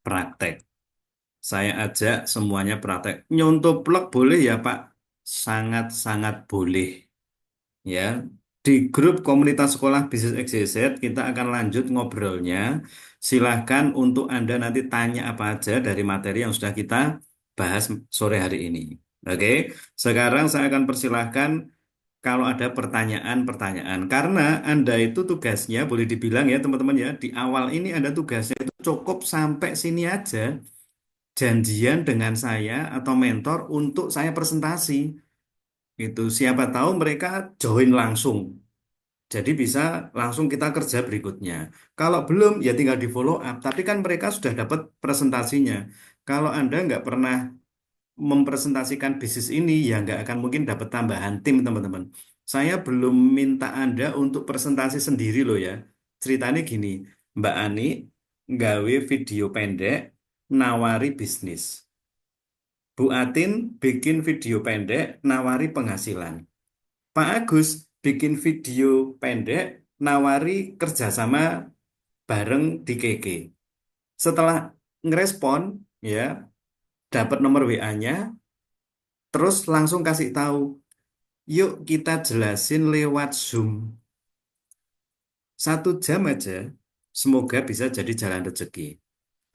praktek. Saya ajak semuanya praktek. Nyontoh plek boleh ya Pak? Sangat-sangat boleh. Ya, di grup komunitas sekolah bisnis XYZ kita akan lanjut ngobrolnya. Silahkan untuk Anda nanti tanya apa aja dari materi yang sudah kita bahas sore hari ini. Oke, sekarang saya akan persilahkan kalau ada pertanyaan-pertanyaan. Karena Anda itu tugasnya, boleh dibilang ya teman-teman ya, di awal ini Anda tugasnya itu cukup sampai sini aja janjian dengan saya atau mentor untuk saya presentasi. Itu siapa tahu mereka join langsung. Jadi bisa langsung kita kerja berikutnya. Kalau belum ya tinggal di follow up. Tapi kan mereka sudah dapat presentasinya. Kalau Anda nggak pernah mempresentasikan bisnis ini ya nggak akan mungkin dapat tambahan tim teman-teman. Saya belum minta Anda untuk presentasi sendiri loh ya. Ceritanya gini, Mbak Ani nggawe video pendek nawari bisnis. Bu Atin bikin video pendek nawari penghasilan. Pak Agus bikin video pendek nawari kerjasama bareng di KK. Setelah ngerespon ya, dapat nomor WA-nya, terus langsung kasih tahu, yuk kita jelasin lewat Zoom. 1 jam aja, semoga bisa jadi jalan rezeki.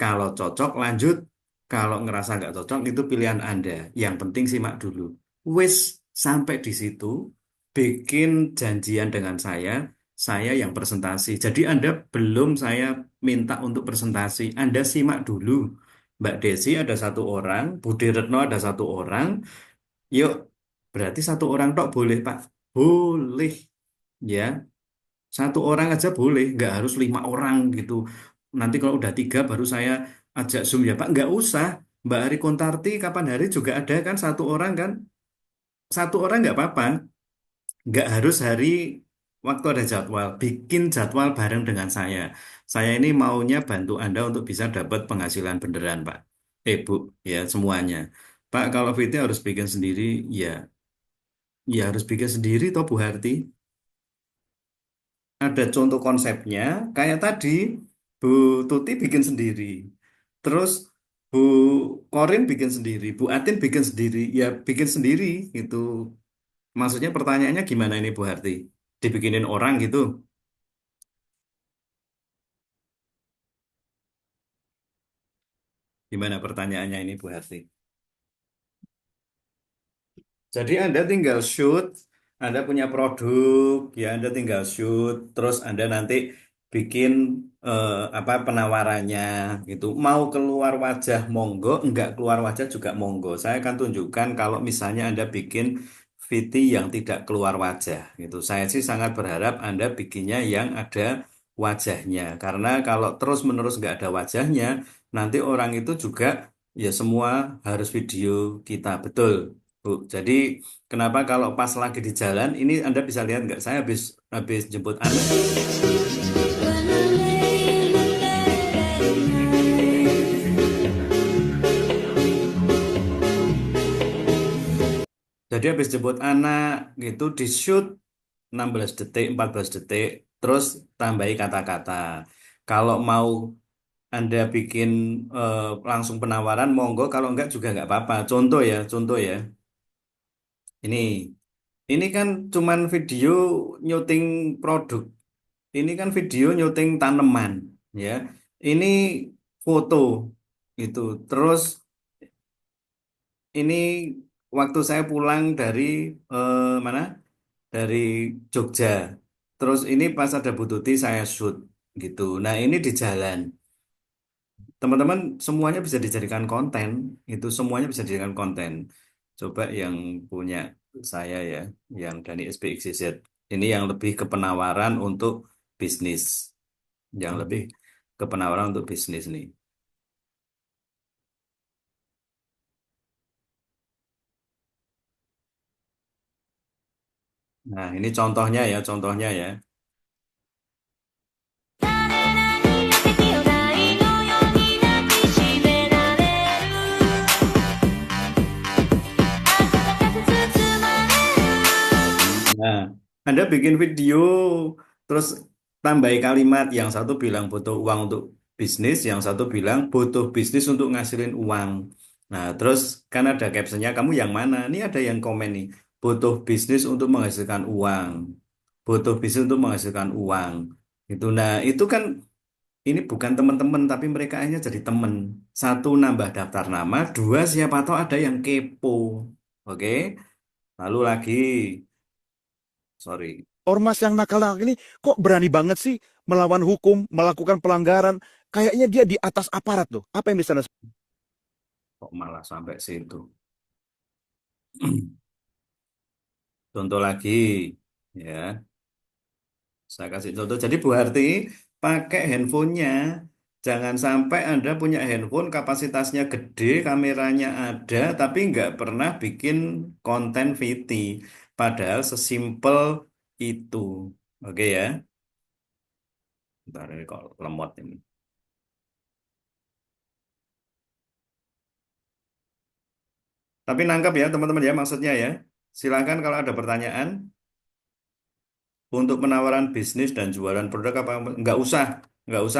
Kalau cocok lanjut, kalau ngerasa nggak cocok itu pilihan Anda. Yang penting simak dulu. Wis sampai di situ, bikin janjian dengan saya yang presentasi. Jadi Anda belum saya minta untuk presentasi, Anda simak dulu. Mbak Desi ada 1 orang, Budi Retno ada 1 orang. Yuk, berarti 1 orang tok boleh Pak? Boleh, ya. 1 orang aja boleh, nggak harus 5 orang gitu. Nanti kalau udah 3 baru saya ajak Zoom ya Pak. Nggak usah. Mbak Ari Kontarti kapan hari juga ada kan 1 orang kan? 1 orang nggak apa-apa. Nggak harus hari waktu ada jadwal. Bikin jadwal bareng dengan saya. Saya ini maunya bantu Anda untuk bisa dapat penghasilan beneran Pak. Bu, ya semuanya. Pak, kalau VT harus bikin sendiri, ya, ya harus bikin sendiri toh Bu Harti. Ada contoh konsepnya, kayak tadi Bu Tuti bikin sendiri. Terus Bu Korin bikin sendiri, Bu Atin bikin sendiri, ya bikin sendiri gitu. Maksudnya pertanyaannya gimana ini Bu Harti? Dibikinin orang gitu? Gimana pertanyaannya ini Bu Harti? Jadi Anda tinggal shoot, Anda punya produk, ya Anda tinggal shoot, terus Anda nanti bikin apa penawarannya gitu. Mau keluar wajah monggo, enggak keluar wajah juga monggo. Saya akan tunjukkan kalau misalnya Anda bikin VT yang tidak keluar wajah gitu. Saya sih sangat berharap Anda bikinnya yang ada wajahnya, karena kalau terus-menerus nggak ada wajahnya, nanti orang itu juga ya semua harus video kita, betul. Bu, jadi kenapa kalau pas lagi di jalan ini Anda bisa lihat nggak? Saya habis habis jemput anak. Jadi habis jemput anak gitu di shoot 16 detik, 14 detik, terus tambahi kata-kata. Kalau mau Anda bikin eh, langsung penawaran, monggo. Kalau enggak juga nggak apa-apa. Contoh ya. Ini, ini kan cuman video nyuting produk. Ini kan video nyuting tanaman, ya. Ini foto, gitu. Terus ini waktu saya pulang dari mana? Dari Jogja. Terus ini pas ada Bu Tuti saya shoot, gitu. Nah ini di jalan. Teman-teman semuanya bisa dijadikan konten. Itu semuanya bisa dijadikan konten. Coba yang punya saya ya, yang Dani SPXZ. Ini yang lebih ke penawaran untuk bisnis. Yang lebih ke penawaran untuk bisnis nih. Nah, ini contohnya ya. Nah, Anda bikin video, terus tambahi kalimat, yang satu bilang butuh uang untuk bisnis, yang satu bilang butuh bisnis untuk ngasilin uang. Nah, terus kan ada captionnya, kamu yang mana? Ini ada yang komen nih, butuh bisnis untuk menghasilkan uang. Butuh bisnis untuk menghasilkan uang. Itu, nah itu kan ini bukan teman-teman, tapi mereka hanya jadi teman. Satu, nambah daftar nama. Dua, siapa tahu ada yang kepo. Oke, lalu lagi, sorry. Ormas yang nakal-nakal ini kok berani banget sih melawan hukum, melakukan pelanggaran. Kayaknya dia di atas aparat loh. Apa yang di sana? Kok malah sampai situ? Contoh lagi, ya. Saya kasih contoh. Jadi Bu Harti pakai handphonenya. Jangan sampai Anda punya handphone kapasitasnya gede, kameranya ada, tapi nggak pernah bikin konten VT. Padahal sesimpel itu. Oke ya. Bentar ini kok lemot ini. Tapi nangkep ya teman-teman ya maksudnya ya. Silakan kalau ada pertanyaan. Untuk penawaran bisnis dan jualan produk apa nggak usah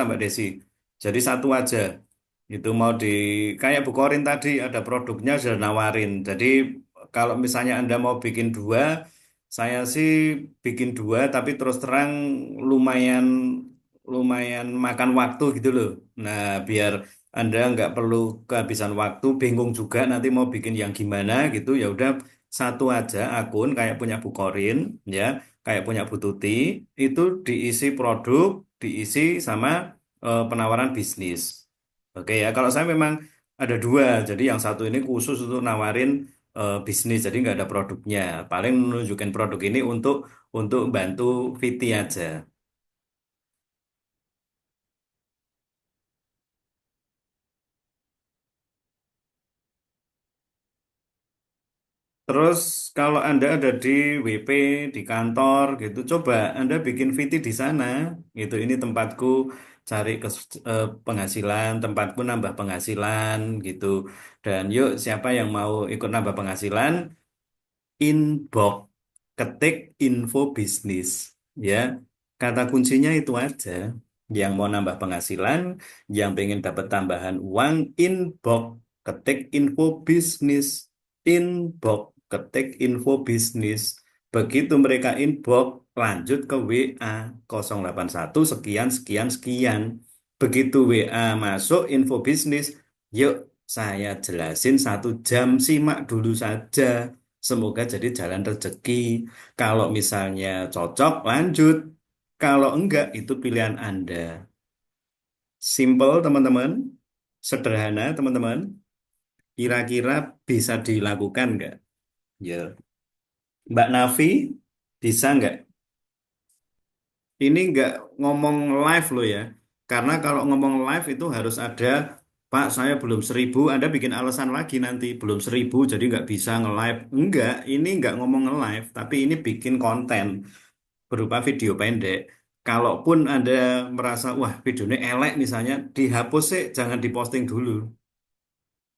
Mbak Desi. Jadi satu aja. Itu mau di kayak Bu Korin tadi ada produknya sudah nawarin. Jadi kalau misalnya Anda mau bikin dua, Saya sih bikin dua, tapi terus terang lumayan lumayan makan waktu gitu loh. Nah, biar Anda nggak perlu kehabisan waktu, bingung juga nanti mau bikin yang gimana gitu, ya udah satu aja akun kayak punya Bu Korin, ya, kayak punya Bu Tuti, itu diisi produk, diisi sama penawaran bisnis. Oke ya, kalau saya memang ada dua, jadi yang satu ini khusus untuk nawarin bisnis, jadi nggak ada produknya. Paling menunjukkan produk ini untuk bantu Viti aja. Terus kalau Anda ada di WP, di kantor gitu, coba Anda bikin VT di sana. Gitu, ini tempatku cari penghasilan, tempatku nambah penghasilan gitu. Dan yuk siapa yang mau ikut nambah penghasilan, inbox, ketik info bisnis. Ya, kata kuncinya itu aja. Yang mau nambah penghasilan, yang pengen dapat tambahan uang, inbox, ketik info bisnis. Inbox, ketik info bisnis. Begitu mereka inbox, lanjut ke WA 081 sekian sekian sekian. Begitu WA masuk info bisnis, yuk saya jelasin 1 jam, simak dulu saja. Semoga jadi jalan rezeki. Kalau misalnya cocok, lanjut. Kalau enggak, itu pilihan Anda. Simple, teman-teman. Sederhana, teman-teman. Kira-kira bisa dilakukan nggak? Ya. Mbak Nafi, bisa nggak? Ini nggak ngomong live loh ya. Karena kalau ngomong live itu harus ada, Pak, saya belum 1.000, Anda bikin alasan lagi nanti. Belum 1.000, jadi nggak bisa nge-live. Enggak, ini nggak ngomong nge-live, tapi ini bikin konten berupa video pendek. Kalaupun Anda merasa, wah videonya elek misalnya, dihapus sih, jangan diposting dulu.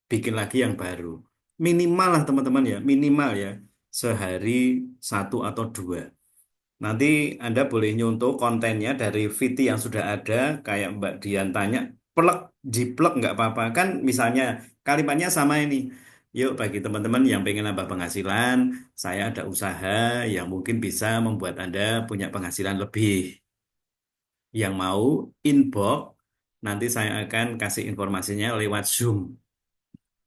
Bikin lagi yang baru. Minimal lah teman-teman ya, minimal ya. Sehari satu atau dua. Nanti Anda boleh nyontoh kontennya dari VT yang sudah ada, kayak Mbak Dian tanya, plek, jiplek nggak apa-apa. Kan misalnya kalimatnya sama ini. Yuk bagi teman-teman yang pengen nambah penghasilan, saya ada usaha yang mungkin bisa membuat Anda punya penghasilan lebih. Yang mau inbox, nanti saya akan kasih informasinya lewat Zoom.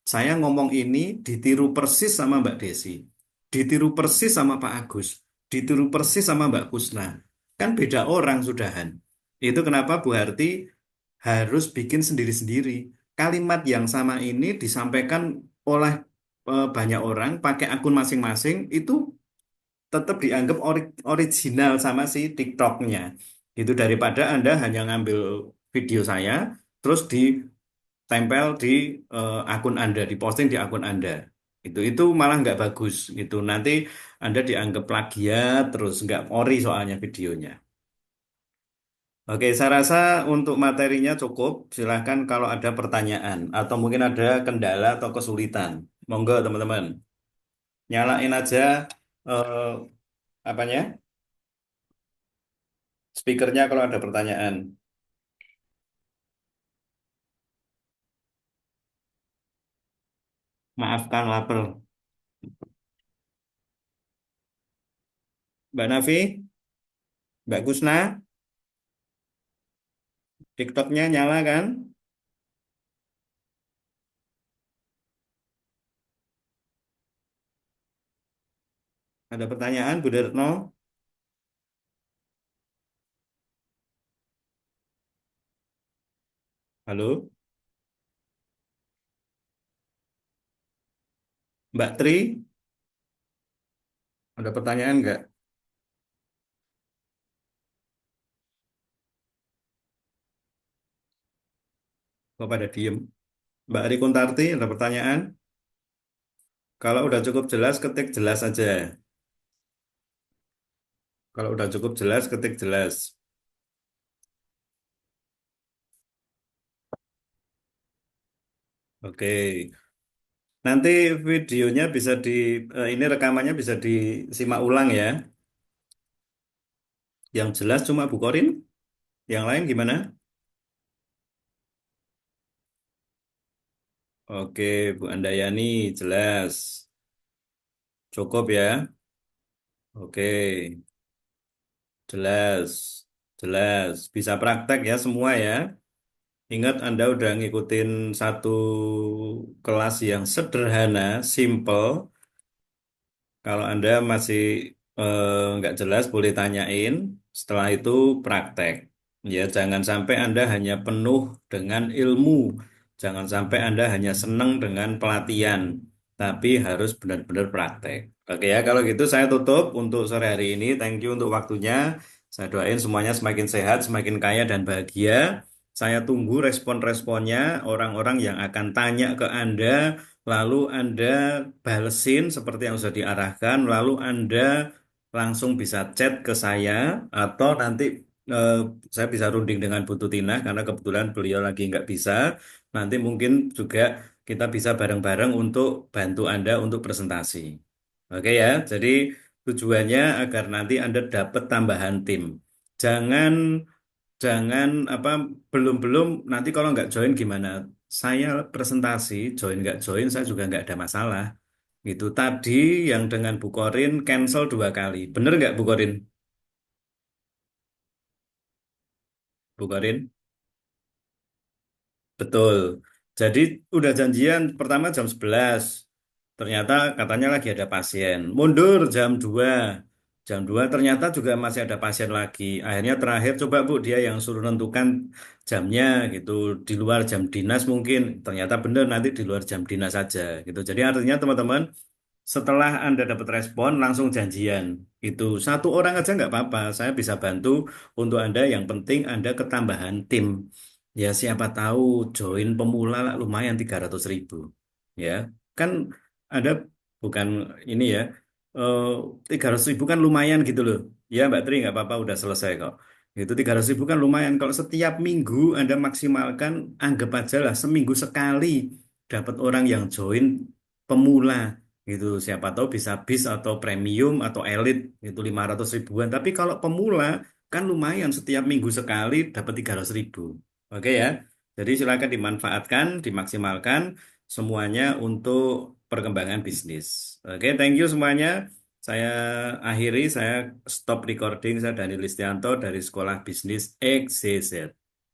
Saya ngomong ini ditiru persis sama Mbak Desi, ditiru persis sama Pak Agus, ditiru persis sama Mbak Kusna. Kan beda orang sudahan. Itu kenapa Bu Harti harus bikin sendiri-sendiri. Kalimat yang sama ini disampaikan oleh banyak orang pakai akun masing-masing, itu tetap dianggap original sama si TikToknya. Itu daripada Anda hanya ngambil video saya, terus ditempel di akun Anda, diposting di akun Anda. Itu malah nggak bagus. Itu nanti Anda dianggap plagiat, terus nggak ori soalnya videonya. Oke, saya rasa untuk materinya cukup. Silahkan kalau ada pertanyaan atau mungkin ada kendala atau kesulitan. Monggo teman-teman. Nyalain aja eh, apanya? Speakernya kalau ada pertanyaan. Maafkan lapar. Mbak Nafi, Mbak Kusna, TikToknya nyala kan? Ada pertanyaan, Bu Retno? Halo, Mbak Tri, ada pertanyaan nggak? Kok pada diem? Mbak Ari Kuntarti, ada pertanyaan? Kalau udah cukup jelas, ketik jelas aja. Kalau udah cukup jelas, ketik jelas. Oke. Nanti videonya bisa ini rekamannya bisa disimak ulang ya. Yang jelas cuma Bu Korin, yang lain gimana? Oke, Bu Andayani, jelas. Cukup ya. Oke, jelas. Jelas. Bisa praktek ya semua ya. Ingat Anda udah ngikutin satu kelas yang sederhana, simple. Kalau Anda masih nggak jelas, boleh tanyain. Setelah itu praktek. Ya, jangan sampai Anda hanya penuh dengan ilmu. Jangan sampai Anda hanya senang dengan pelatihan. Tapi harus benar-benar praktek. Oke ya, kalau gitu saya tutup untuk sore hari ini. Thank you untuk waktunya. Saya doain semuanya semakin sehat, semakin kaya dan bahagia. Saya tunggu respon-responnya orang-orang yang akan tanya ke Anda. Lalu Anda balesin seperti yang sudah diarahkan, lalu Anda langsung bisa chat ke saya, atau nanti eh, saya bisa runding dengan Bu Tutina, karena kebetulan beliau lagi nggak bisa. Nanti mungkin juga kita bisa bareng-bareng untuk bantu Anda untuk presentasi. Oke ya, jadi tujuannya agar nanti Anda dapat tambahan tim. Jangan Jangan apa belum-belum nanti kalau nggak join gimana? Saya presentasi, join nggak join saya juga nggak ada masalah. Gitu. Tadi yang dengan Bu Korin cancel 2 kali. Bener nggak Bu Korin? Bu Korin? Betul. Jadi udah janjian pertama jam 11. Ternyata katanya lagi ada pasien. Mundur jam 2. Jam 2 ternyata juga masih ada pasien lagi. Akhirnya terakhir coba Bu dia yang suruh nentukan jamnya gitu. Di luar jam dinas mungkin. Ternyata benar nanti di luar jam dinas saja gitu. Jadi artinya teman-teman setelah Anda dapat respon langsung janjian. Itu satu orang aja nggak apa-apa. Saya bisa bantu untuk Anda. Yang penting Anda ketambahan tim. Ya siapa tahu join pemula lah, lumayan 300.000. Ya kan ada bukan ini ya, eh, 300.000 kan lumayan gitu loh. Ya Mbak Tri nggak apa-apa udah selesai kok. Itu 300.000 kan lumayan. Kalau setiap minggu Anda maksimalkan, anggap aja lah seminggu sekali dapat orang yang join pemula gitu. Siapa tahu bisa bis atau premium atau elit itu 500 ribuan. Tapi kalau pemula kan lumayan setiap minggu sekali dapat 300.000. Oke ya. Jadi silakan dimanfaatkan, dimaksimalkan semuanya untuk perkembangan bisnis. Oke, thank you semuanya. Saya akhiri, saya stop recording. Saya Dani Listianto dari Sekolah Bisnis XCZ.